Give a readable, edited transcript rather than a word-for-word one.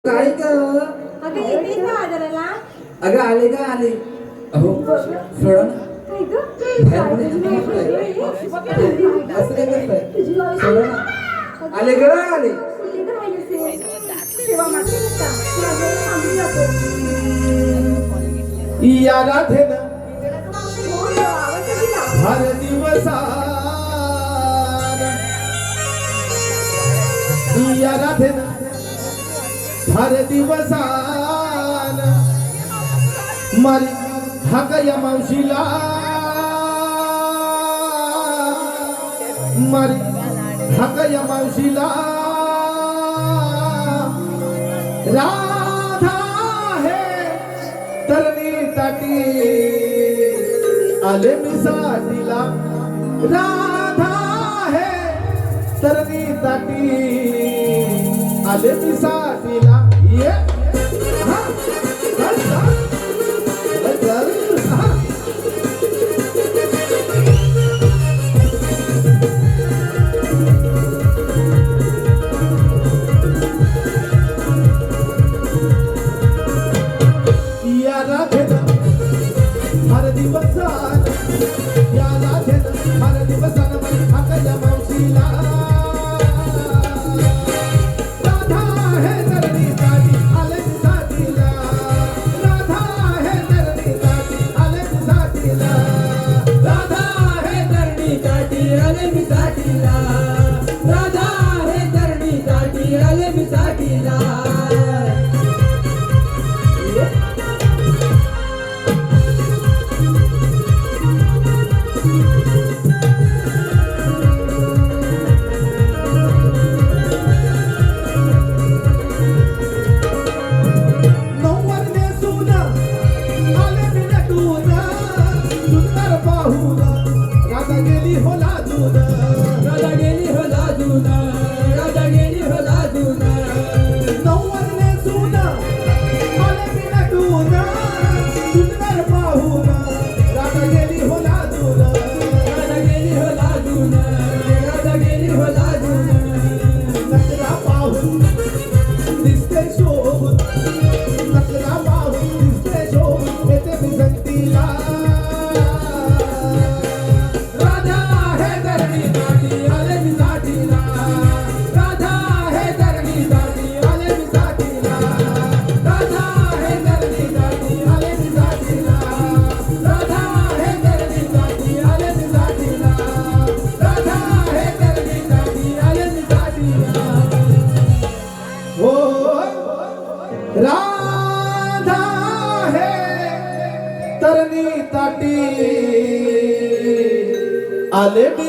काय ग? अगं येतेस ना बाजाराला? अगं आले का आले? अहो सोडा ना. काय ग? बाहेर मध्ये असं काय करताय? सोडा ना. आले ग आले. कुठे तर राहिली असेल. सेवा मागते का? तुला जरा थांबून जातो. या राधेनं हो ग, आवाज कधी लाव? हर दिवसान या राधेनं हर दिवसान मारी हाक या मावशीला मारी हाक या मावशीला राधा है तरणी ताटी आले मी साठीला राधा है तरणी ताटी आले मी साठीला ये हा चल चल चल हा या राधेनं हर दिवसान या राधेनं हर दिवसान मला हाकल्या मावशीला राधा हे तरणी ताटी आले मी साठीला राधा हे तरणी ताटी आले मी साठीला राधा हे तरणी ताटी आले मी साठीला राधा हे तरणी ताटी आले मी साठीला नवरने सुन आले मी नटून सुंदर पाहून राधा गेली हो लाजून राधा गेली हो लाजून राधा गेली हो लाजून नवरने सुन आले मी नटून सुंदर पाहून राधा गेली हो लाजून राधा गेली हो लाजून राधा गेली हो लाजून नकरा पाहून दिसते शोभून नकरा पाहून दिसते शोभून येते मी संगतीला राधा हे तरणी ताटी आले मी साठीला राधा हे तरणी ताटी आले मी साठीला राधा हे तरणी ताटी आले मी साठीला राधा हे तरणी ताटी आले मी साठीला राधा हे तरणी ताटी आले मी साठीला हो राधा है तरणी ताटी आले मी